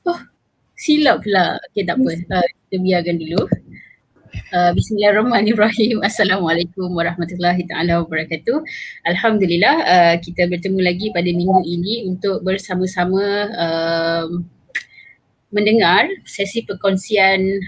Oh, silap pula. Okay, tak apa. Kita biarkan dulu. Bismillahirrahmanirrahim. Assalamualaikum warahmatullahi taala wabarakatuh. Alhamdulillah, kita bertemu lagi pada minggu ini untuk bersama-sama mendengar sesi perkongsian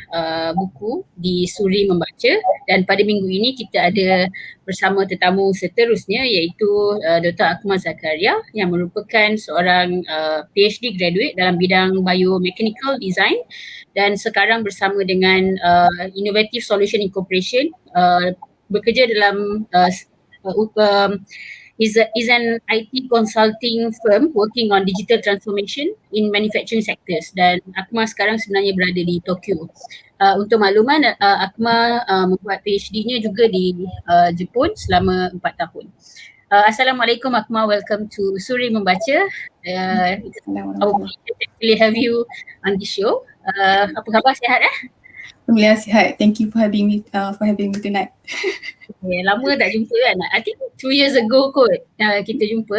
buku di Suri Membaca, dan pada minggu ini kita ada bersama tetamu seterusnya iaitu Dr. Aqmar Zakaria yang merupakan seorang PhD graduate dalam bidang Biomechanical Design dan sekarang bersama dengan Innovative Solution Incorporation bekerja dalam is an IT consulting firm working on digital transformation in manufacturing sectors, dan Aqmar sekarang sebenarnya berada di Tokyo. Untuk makluman, Aqmar membuat PhD-nya juga di Jepun selama 4 tahun. Assalamualaikum Aqmar, welcome to Suri Membaca. It's our pleasure to actually have you on the show. Apa khabar, sihat Alhamdulillah sihat. Thank you for having me tonight. Okay, lama tak jumpa kan? I think 2 years ago kot kita jumpa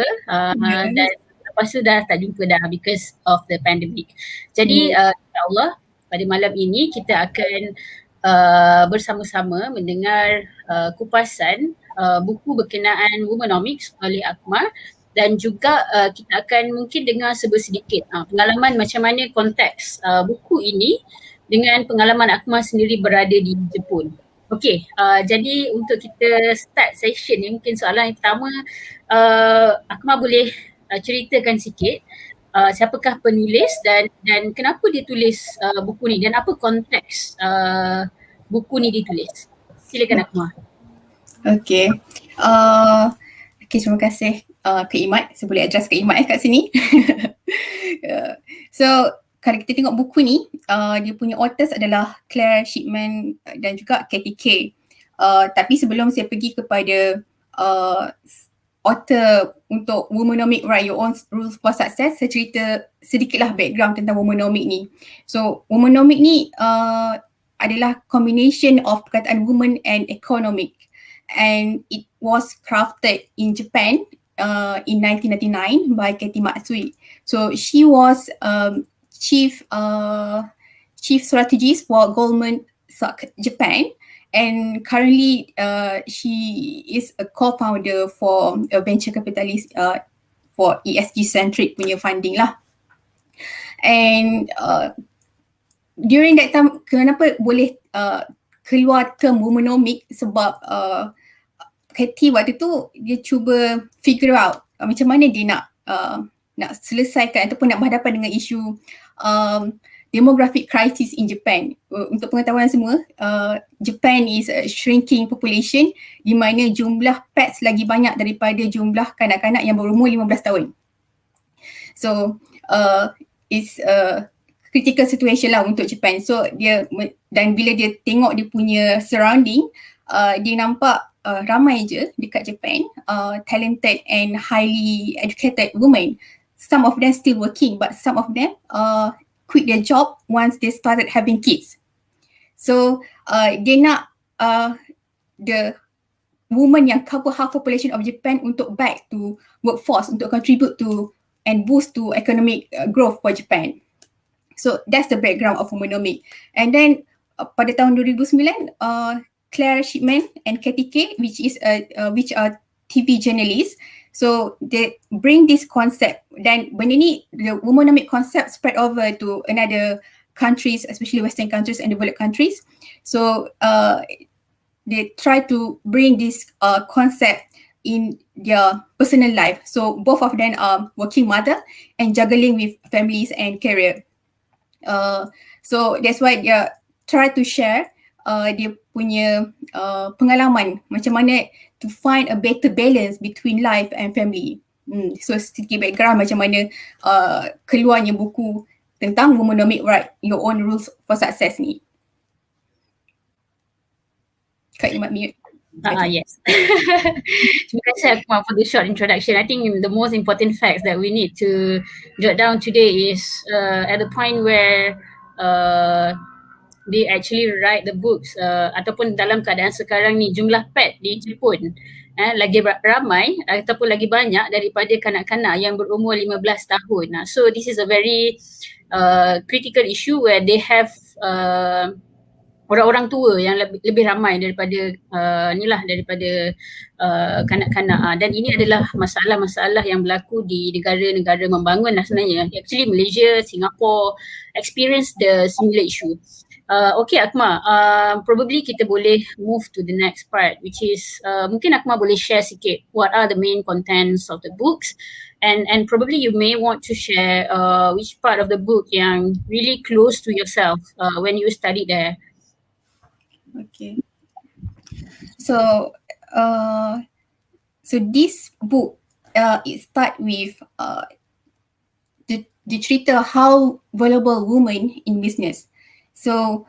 dan lepas tu dah tak jumpa dah because of the pandemic. Jadi insyaAllah pada malam ini kita akan bersama-sama mendengar kupasan buku berkenaan Womenomics oleh Aqmar, dan juga kita akan mungkin dengar sedikit pengalaman macam mana konteks buku ini dengan pengalaman Aqmar sendiri berada di Jepun. Okey, jadi untuk kita start session ni, mungkin soalan yang pertama, Aqmar boleh ceritakan sikit siapakah penulis dan kenapa dia tulis buku ni dan apa konteks buku ni ditulis. Silakan Aqmar. Okay, terima kasih Kak Imat. Saya boleh address Kak Imat kat sini. So, kalau kita tengok buku ni, dia punya authors adalah Claire Shipman dan juga KTK. Tapi sebelum saya pergi kepada author untuk Womenomics Write Your Own Rules for Success, saya cerita sedikitlah background tentang Womenomics ni. So, Womenomics ni adalah combination of perkataan woman and economic, and it was crafted in Japan in 1999 by Katie Matsui. So, she was chief strategist for Goldman Sachs Japan, and currently she is a co-founder for a venture capitalist for ESG centric punya funding lah. And during that time, kenapa boleh keluar term Womenomics, sebab Katie waktu tu dia cuba figure out macam mana dia nak selesaikan ataupun nak berhadapan dengan isu demographic crisis in Japan. Untuk pengetahuan semua, Japan is a shrinking population di mana jumlah pets lagi banyak daripada jumlah kanak-kanak yang berumur 15 tahun. So, it's a critical situation lah untuk Japan. So, dan bila dia tengok dia punya surrounding, dia nampak ramai je dekat Japan, talented and highly educated women. Some of them still working, but some of them quit their job once they started having kids. So dia nak the women yang cover half population of Japan untuk back to workforce, untuk contribute to and boost to economic growth for Japan. So that's the background of Womenomics. And then pada tahun 2009, Claire Shipman and KTK, which are TV journalists, so they bring this concept, dan benda ni, the Womenomics concept spread over to another countries, especially Western countries and developed countries. So they try to bring this concept in their personal life. So both of them are working mother and juggling with families and career. So that's why they try to share dia punya pengalaman macam mana to find a better balance between life and family. So sedikit background macam mana keluarnya buku tentang Womenomics Write Your Own Rules for Success ni. Kak Imat mute. Yes. Terima kasih Aqmar for the short introduction. I think the most important facts that we need to jot down today is at the point where they actually write the books ataupun dalam keadaan sekarang ni jumlah pet di Jepun lagi ramai ataupun lagi banyak daripada kanak-kanak yang berumur 15 tahun. So this is a very critical issue where they have orang-orang tua yang lebih ramai daripada daripada kanak-kanak, dan ini adalah masalah-masalah yang berlaku di negara-negara membangun sebenarnya. Actually Malaysia, Singapore experience the similar issue. Okay Aqmar, probably kita boleh move to the next part, which is mungkin Aqmar boleh share sikit what are the main contents of the books, and probably you may want to share which part of the book yang really close to yourself when you studied there. Okay. So this book it start with the cerita how valuable women in business. So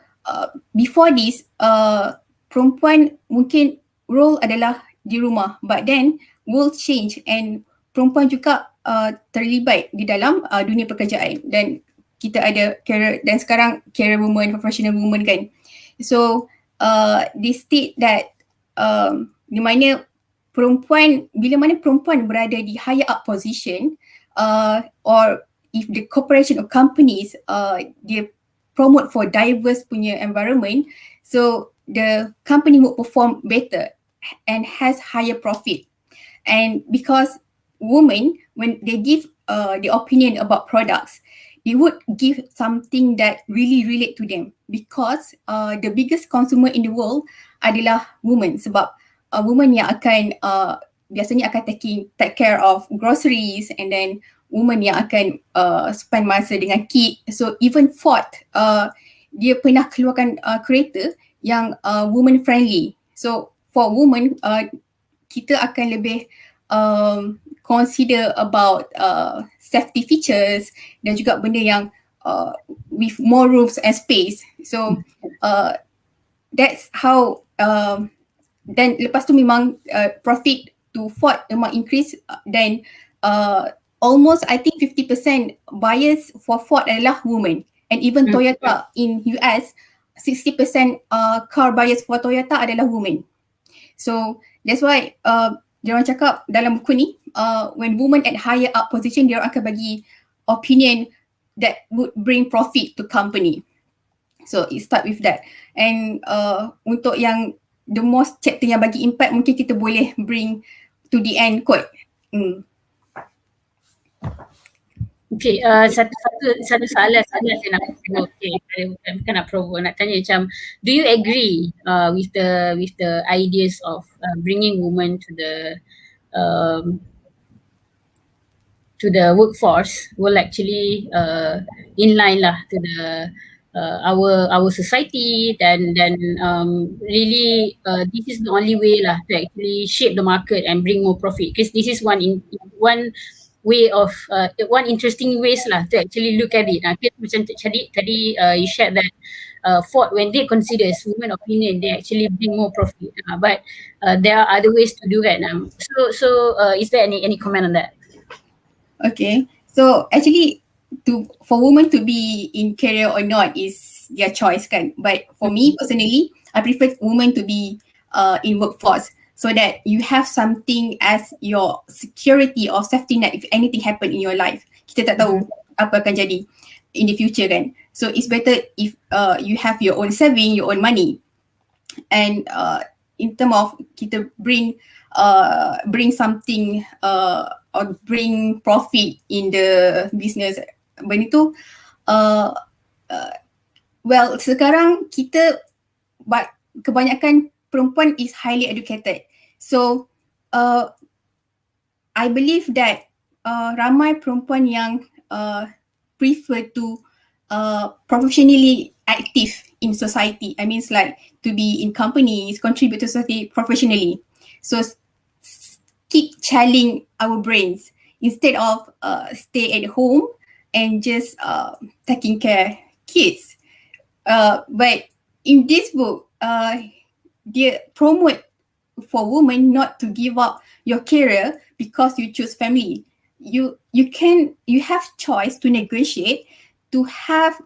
before this, perempuan mungkin role adalah di rumah, but then world change and perempuan juga terlibat di dalam dunia pekerjaan, dan kita ada career, dan sekarang career woman, professional woman kan. So they state that di mana perempuan, bila mana perempuan berada di higher up position, or if the corporation or companies dia promote for diverse punya environment, so the company will perform better and has higher profit. And because women, when they give the opinion about products, they would give something that really relate to them, because the biggest consumer in the world adalah women, sebab women yang akan biasanya akan take care of groceries, and then women yang akan spend masa dengan kid. So even Ford dia pernah keluarkan kereta yang woman friendly. So for women kita akan lebih consider about safety features dan juga benda yang with more rooms and space. So that's how dan lepas tu memang profit to Ford memang increase, dan almost I think 50% buyers for Ford adalah women, and even Toyota in US 60% car buyers for Toyota adalah women. So that's why diorang cakap dalam buku ni when women at higher up position, diorang akan bagi opinion that would bring profit to company. So it start with that. And untuk yang the most chapter yang bagi impact, mungkin kita boleh bring to the end kot. Okay, satu soalan saya nak provoke, bukan nak provoke, nak tanya macam, do you agree with the ideas of bringing women to the workforce will actually in line lah to the our society, dan really this is the only way lah to actually shape the market and bring more profit, because this is one way of one interesting ways lah to actually look at it. Macam tadi you shared that Ford, when they consider women opinion, they actually bring more profit, but there are other ways to do that. So is there any comment on that? Okay, so actually for women to be in career or not is their choice kan, but for me personally, I prefer women to be in workforce, so that you have something as your security or safety net if anything happen in your life. Kita tak tahu apa akan jadi in the future kan. So it's better if you have your own saving, your own money, and in term of kita bring something or bring profit in the business. Benda tu well, sekarang kita kebanyakan perempuan is highly educated. So I believe that ramai perempuan yang prefer to professionally active in society. I mean, it's like to be in companies, contribute to society professionally. So keep challenging our brains instead of stay at home and just taking care kids. But in this book, they promote for women not to give up your career because you choose family. You have choice to negotiate to have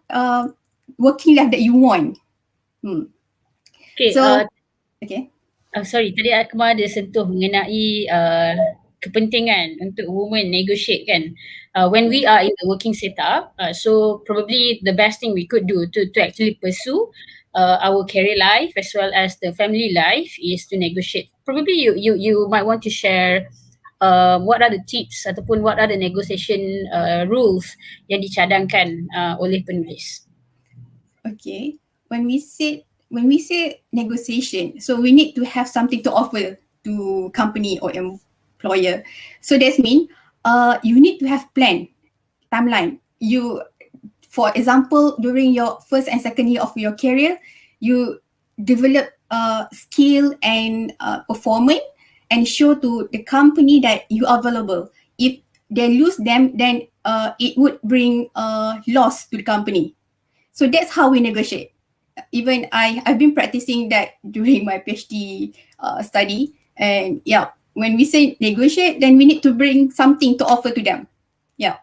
working life that you want. Okay. So okay. Sorry, tadi Aqmar ada sentuh mengenai kepentingan untuk women negotiate kan. When we are in the working setup, so probably the best thing we could do to actually pursue our career life as well as the family life is to negotiate. Probably you might want to share what are the tips ataupun what are the negotiation rules yang dicadangkan oleh penulis. Okay. When we say negotiation, so we need to have something to offer to company or employer. So that means you need to have plan, timeline. For example, during your first and second year of your career, you develop skill and performance and show to the company that you are available. If they lose them, then it would bring loss to the company. So that's how we negotiate. Even I've been practicing that during my PhD study. And yeah, when we say negotiate, then we need to bring something to offer to them. Yeah.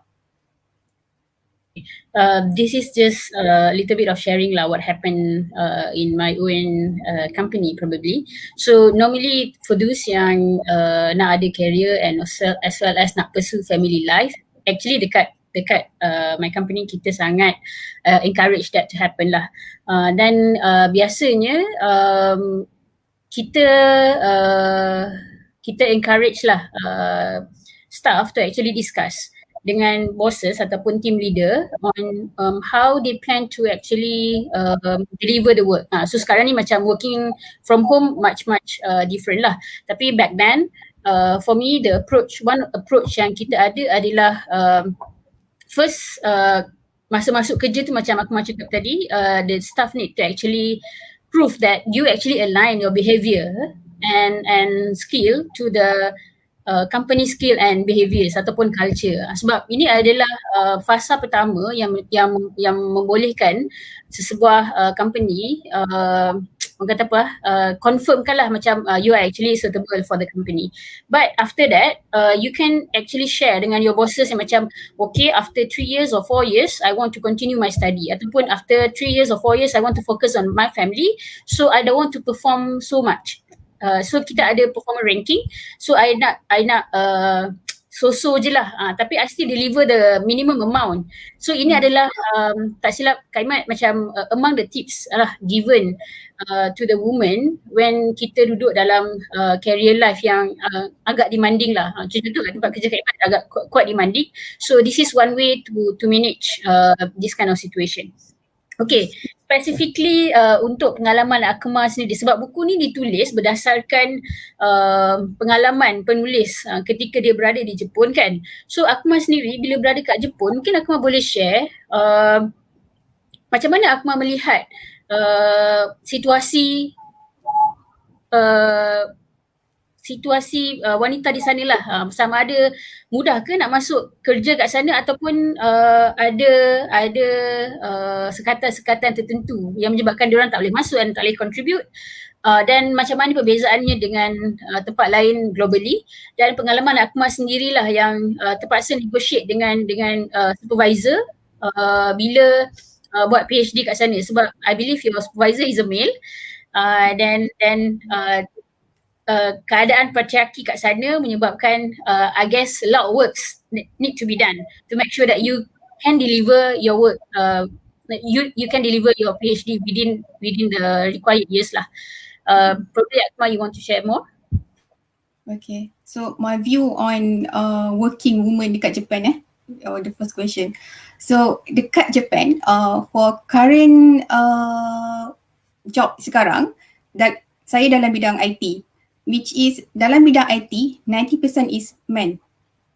This is just a little bit of sharing lah what happened in my own company probably. So normally for those yang nak ada career and also, as well as nak pursue family life, actually dekat my company kita sangat encourage that to happen lah. Dan biasanya kita encourage lah staff to actually discuss dengan bosses ataupun team leader on how they plan to actually deliver the work. So sekarang ni macam working from home much different lah. Tapi back then for me one approach yang kita ada adalah first masa masuk kerja tu macam aku cakap tadi, the staff need to actually prove that you actually align your behaviour and skill to the company skill and behaviours ataupun culture. Sebab ini adalah fasa pertama yang membolehkan sesebuah company orang kata apa confirmkan lah macam you are actually suitable for the company. But after that you can actually share dengan your bosses yang macam okay, after 3 years or 4 years I want to continue my study, ataupun after 3 years or 4 years I want to focus on my family, so I don't want to perform so much. So kita ada performance ranking. So I nak so-so je lah, tapi I still deliver the minimum amount. So ini adalah tak silap Kaimat macam among the tips lah given to the woman when kita duduk dalam career life yang agak demanding lah. Contoh kat tempat kerja Kaimat agak quite demanding. So this is one way to manage this kind of situation. Okay, specifically untuk pengalaman Aqmar sendiri, sebab buku ni ditulis berdasarkan pengalaman penulis ketika dia berada di Jepun kan. So Aqmar sendiri bila berada kat Jepun, mungkin Aqmar boleh share macam mana Aqmar melihat situasi wanita di sana lah, sama ada mudah ke nak masuk kerja kat sana ataupun ada sekatan-sekatan tertentu yang menyebabkan diorang tak boleh masuk dan tak boleh contribute, dan macam mana perbezaannya dengan tempat lain globally, dan pengalaman Aqmar sendirilah yang terpaksa negotiate dengan supervisor bila buat PhD kat sana, sebab I believe your supervisor is a male, dan keadaan patriarki kat sana menyebabkan I guess a lot of works need to be done to make sure that you can deliver your work, you can deliver your PhD within the required years lah. Probably Aqmar, you want to share more? Okay, so my view on working woman dekat Japan or the first question. So dekat Japan for current job sekarang, saya dalam bidang IT, which is dalam bidang IT 90% is men,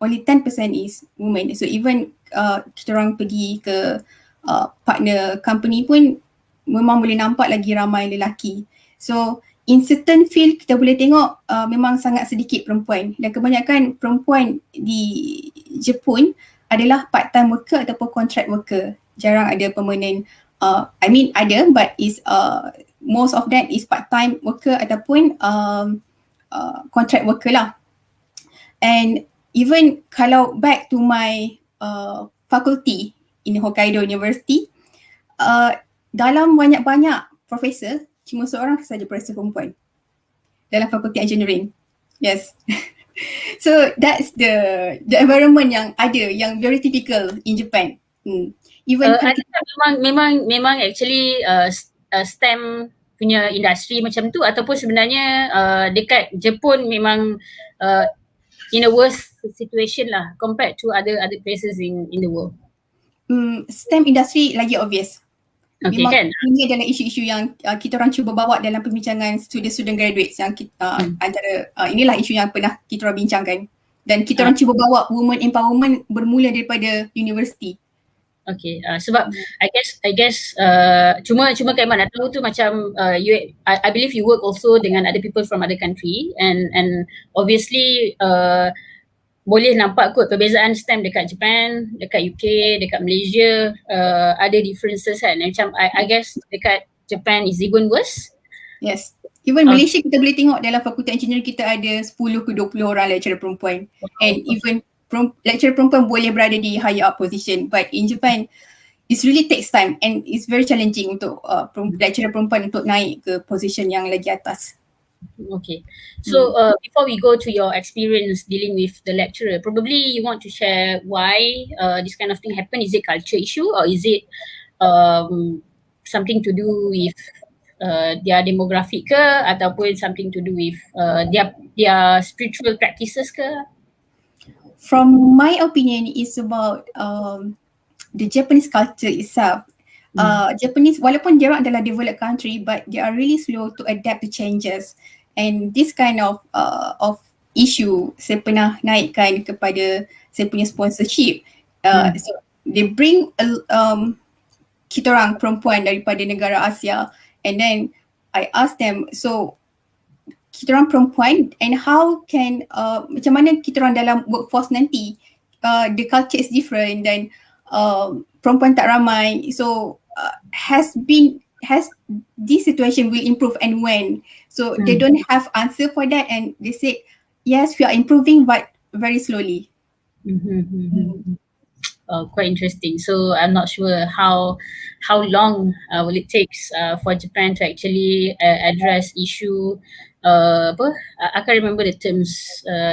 only 10% is women. So even kita orang pergi ke partner company pun memang boleh nampak lagi ramai lelaki. So in certain field kita boleh tengok memang sangat sedikit perempuan, dan kebanyakan perempuan di Jepun adalah part-time worker ataupun contract worker. Jarang ada permanent, I mean ada, but is most of that is part-time worker ataupun contract worker lah. And even kalau back to my faculty in Hokkaido University, dalam banyak-banyak profesor cuma seorang saja profesor perempuan. dalam fakulti engineering. Yes. So that's the environment yang ada, yang very typical in Japan. Even kalau kita memang actually STEM punya industri macam tu, ataupun sebenarnya dekat Jepun memang in a worse situation lah compared to other places in the world. STEM industry lagi obvious. Okay, Memang kan? ini adalah isu-isu yang kita orang cuba bawa dalam perbincangan student graduates yang kita, antara inilah isu yang pernah kita orang bincangkan, dan kita orang cuba bawa women empowerment bermula daripada universiti. Okay, sebab I guess cuma Kak Iman tahu tu macam I believe you work also dengan other people from other country, and obviously boleh nampak kot perbezaan STEM dekat Japan, dekat UK, dekat Malaysia, ada differences kan. Macam I guess dekat Japan is even worse. Yes. Even Malaysia kita boleh tengok dalam fakulti engineering kita ada 10 ke 20 orang lecturer perempuan. And even lecturer perempuan boleh berada di higher up position, but in Japan it really takes time and it's very challenging untuk lecturer perempuan untuk naik ke position yang lagi atas. Okay, so before we go to your experience dealing with the lecturer, probably you want to share why this kind of thing happen. Is it culture issue, or is it something to do with their demographic ke, ataupun something to do with their spiritual practices ke? From my opinion, it's about the Japanese culture itself. Japanese, walaupun dia orang adalah developed country, but they are really slow to adapt to changes. And this kind of issue saya pernah naikkan kepada saya punya sponsorship. So they bring kita orang perempuan daripada negara Asia, and then I ask them, so kita orang perempuan, and how can macam mana kita orang dalam workforce nanti, the culture is different, dan perempuan tak ramai, so has this situation will improve and when? So they don't have answer for that, and they say yes, we are improving but very slowly. Quite interesting. So I'm not sure how long will it take for Japan to actually address issue I can't remember the terms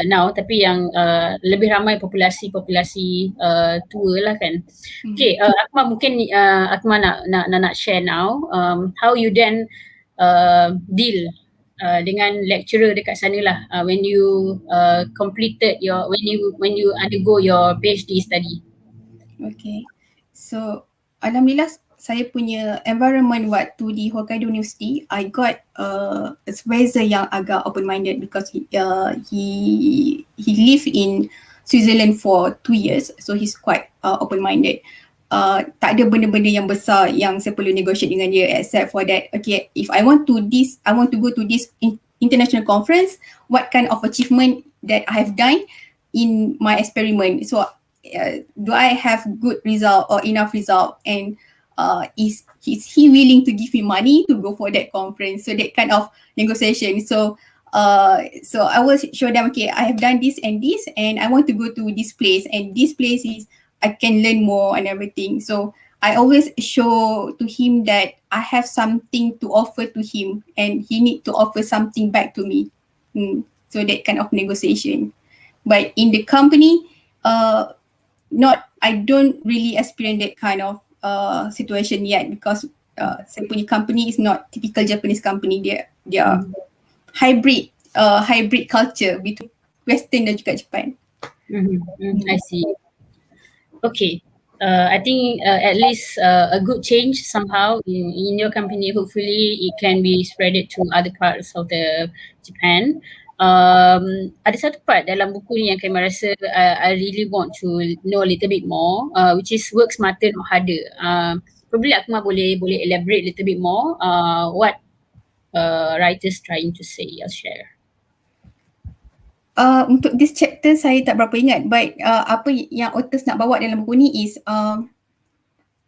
now, tapi yang lebih ramai populasi tua lah kan. Okay, Aqmar mungkin Aqmar nak share now how you then deal dengan lecturer dekat sana lah when you completed your when you undergo your PhD study. Okay, so alhamdulillah saya punya environment waktu di Hokkaido University, I got a supervisor yang agak open-minded because he lived in Switzerland for 2 years, so he's quite open-minded. Tak ada benda-benda yang besar yang saya perlu negotiate dengan dia except for that, okay, if I want to go to this international conference, what kind of achievement that I have done in my experiment, so do I have good result or enough result, and is he willing to give me money to go for that conference? So that kind of negotiation. So I will show them, okay, I have done this and this, and I want to go to this place, and this place is I can learn more and everything. So I always show to him that I have something to offer to him, and he need to offer something back to me. So that kind of negotiation. But in the company, I don't really experience that kind of situation yet, because saya punya company is not typical Japanese company. They are hybrid culture between Western dan juga Japan. I see. Okay. I think at least a good change somehow in your company. Hopefully it can be spreaded to other parts of the Japan. Ada satu part dalam buku ni yang Kak rasa I really want to know a little bit more, which is work smarter not harder. Probably Aqmar boleh elaborate a little bit more what writers trying to say or share. Untuk this chapter saya tak berapa ingat, but apa yang authors nak bawa dalam buku ni is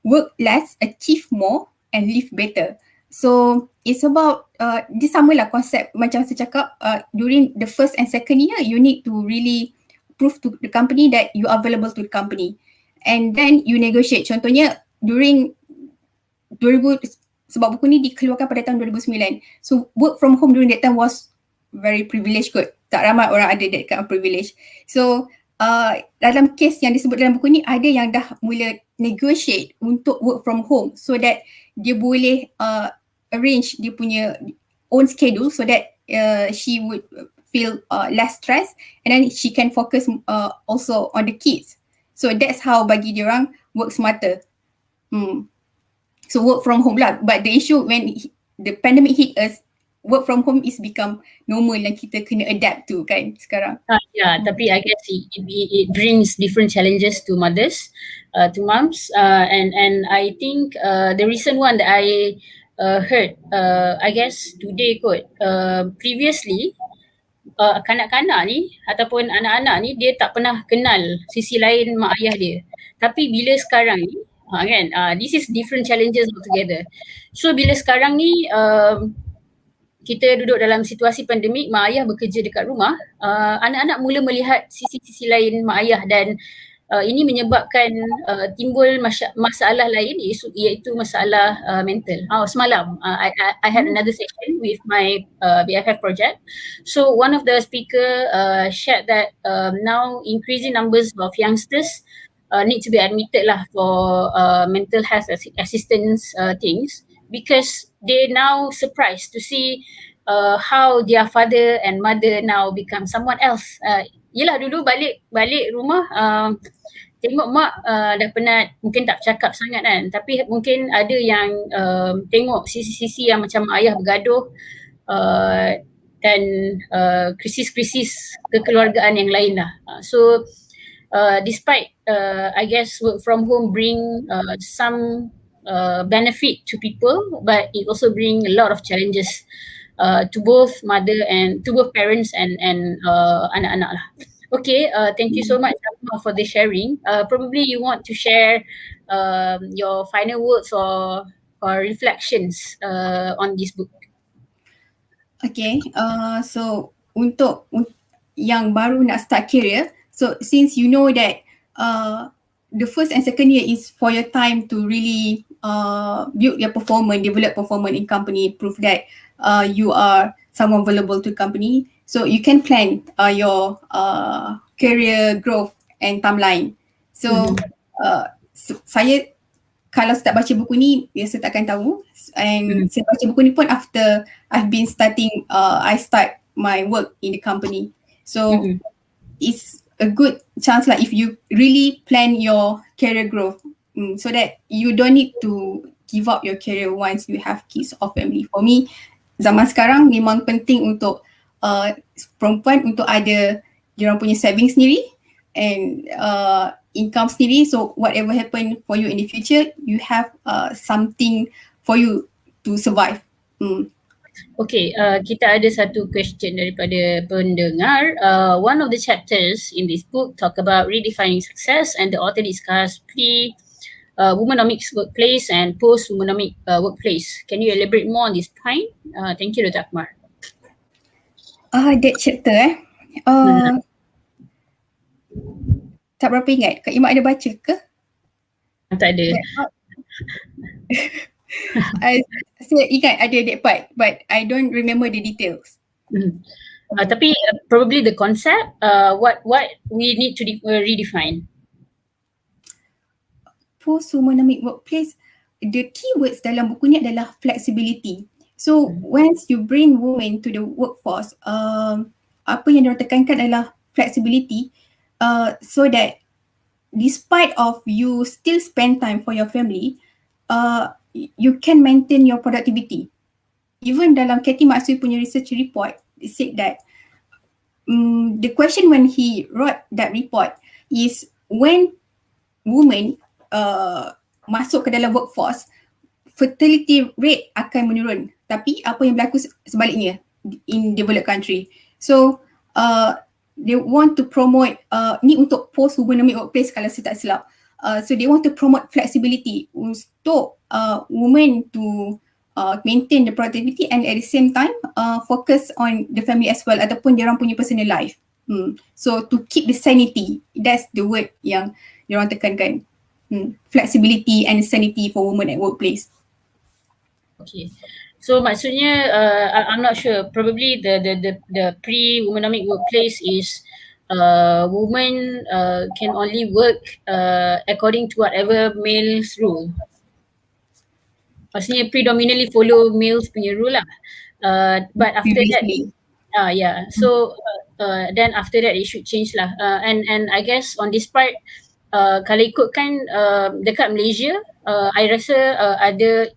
work less, achieve more and live better. So it's about dia samalah konsep macam saya cakap, during the first and second year you need to really prove to the company that you are available to the company, and then you negotiate. Contohnya during 2000, sebab buku ni dikeluarkan pada tahun 2009, so work from home during that time was very privileged kot. Tak ramai orang ada that kind of privilege. So dalam kes yang disebut dalam buku ni, ada yang dah mula negotiate untuk work from home so that dia boleh arrange dia punya own schedule so that she would feel less stress and then she can focus also on the kids. So that's how bagi dia orang work smarter. So work from home lah. But the issue when the pandemic hit us, work from home is become normal yang kita kena adapt to kan sekarang. Tapi I guess it brings different challenges to mothers, to moms, and I think the recent one that I heard, I guess today kot, previously kanak-kanak ni ataupun anak-anak ni dia tak pernah kenal sisi lain mak ayah dia. Tapi bila sekarang ni, this is different challenges altogether. So bila sekarang ni kita duduk dalam situasi pandemik, mak ayah bekerja dekat rumah, anak-anak mula melihat sisi-sisi lain mak ayah dan ini menyebabkan timbul masalah lain iaitu masalah mental. Semalam I had another session with my BFF project. So one of the speaker shared that now increasing numbers of youngsters need to be admitted lah for mental health assistance things because they now surprised to see how their father and mother now become someone else. Yelah dulu balik rumah tengok mak dah penat, mungkin tak cakap sangat kan, tapi mungkin ada yang tengok sisi-sisi yang macam mak ayah bergaduh dan krisis-krisis kekeluargaan yang lain lah. So despite I guess work from home bring some benefit to people, but it also bring a lot of challenges to both mother and to both parents and anak-anak lah. Okay, thank you so much Aqmar for the sharing. Probably you want to share your final words or reflections on this book. Okay, so untuk yang baru nak start career, so since you know that the first and second year is for your time to really build your performance, develop performance in company, prove that you are someone valuable to company. So you can plan your career growth and timeline. So saya kalau start baca buku ni, biasa takkan tahu. And saya baca buku ni pun after I've been starting, I start my work in the company. So it's a good chance lah if you really plan your career growth, so that you don't need to give up your career once you have kids or family. For me, zaman sekarang memang penting untuk perempuan untuk ada diorang punya saving sendiri and income sendiri, so whatever happen for you in the future, you have something for you to survive. Okay, kita ada satu question daripada pendengar. One of the chapters in this book talk about redefining success, and the author discuss Womenomics workplace and post-Womenomic workplace. Can you elaborate more on this point? Thank you, Dr. Aqmar. That chapter tak berapa ingat. Kak Imak ada baca ke? Tak ada. Saya ingat ada that part, but I don't remember the details. Tapi probably the concept, what we need to redefine. Post-Womenomic workplace, the keywords dalam buku ni adalah flexibility. So once you bring women to the workforce, apa yang diorang tekankan adalah flexibility, so that despite of you still spend time for your family, you can maintain your productivity. Even dalam Katie Matsui punya research report, it said that the question when he wrote that report is when women masuk ke dalam workforce, fertility rate akan menurun. Tapi apa yang berlaku sebaliknya in developed country. So they want to promote, ni untuk post-Womenomic workplace kalau saya tak silap. So they want to promote flexibility untuk women to maintain the productivity and at the same time focus on the family as well ataupun diorang punya personal life. So to keep the sanity, that's the word yang diorang tekankan. Flexibility and sanity for women at workplace. Okay. So maksudnya I'm not sure, probably the pre-womenomic workplace is women can only work according to whatever males rule. Maksudnya predominantly follow males punya rule lah. But after that, yeah. So then after that it should change lah. And I guess on this part, kalau ikutkan dekat Malaysia, I rasa ada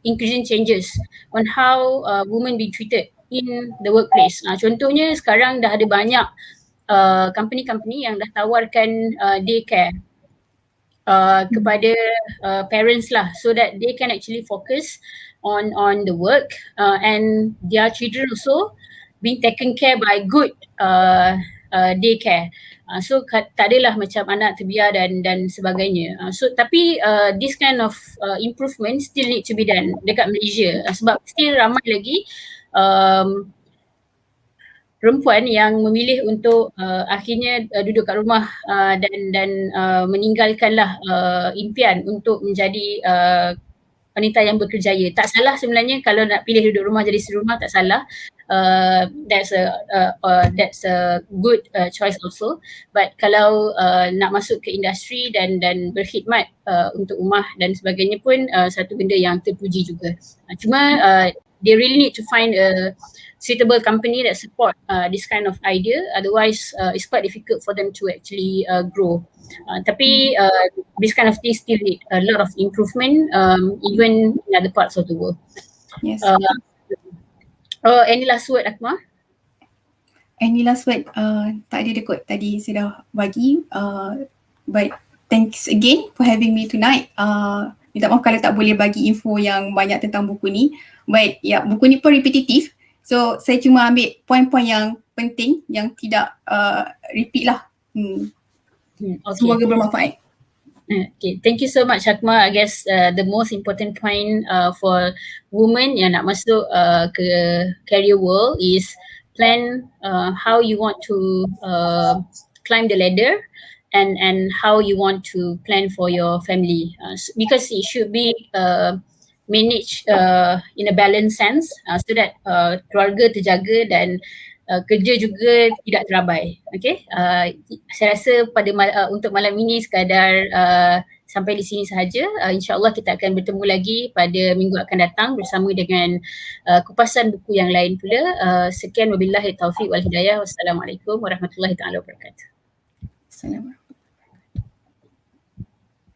increasing changes on how women be treated in the workplace. Contohnya sekarang dah ada banyak company-company yang dah tawarkan daycare kepada parents lah, so that they can actually focus on the work and their children also being taken care by good daycare. So tak adalah macam anak terbiar dan sebagainya. So tapi this kind of improvement still need to be done dekat Malaysia, sebab still ramai lagi perempuan yang memilih untuk akhirnya duduk kat rumah dan meninggalkanlah impian untuk menjadi wanita yang berkerjaya. Tak salah sebenarnya kalau nak pilih duduk rumah jadi isteri rumah, tak salah. That's a good choice also. But kalau nak masuk ke industri dan berkhidmat untuk rumah dan sebagainya pun satu benda yang terpuji juga. Cuma they really need to find a suitable company that support this kind of idea. Otherwise, it's quite difficult for them to actually grow. Tapi this kind of things still need a lot of improvement, even in other parts of the world. Yes. Any last word, Aqmar? Any last word? Tak ada kot. Tadi saya dah bagi. But thanks again for having me tonight. Minta maaf kalau tak boleh bagi info yang banyak tentang buku ni. But ya, buku ni pun repetitif. So saya cuma ambil poin-poin yang penting yang tidak repeat lah. Okay. Semoga bermanfaat. Okay, thank you so much, Aqmar. I guess the most important point for women yang nak masuk ke career world is plan how you want to climb the ladder and how you want to plan for your family, because it should be managed in a balanced sense, so that keluarga terjaga dan kerja juga tidak terabai. Okay, saya rasa pada untuk malam ini sekadar sampai di sini sahaja. InsyaAllah kita akan bertemu lagi pada minggu akan datang bersama dengan kupasan buku yang lain pula. Sekian, wabillahi taufiq wal hidayah. Wassalamualaikum warahmatullahi taala wabarakatuh. Assalamualaikum.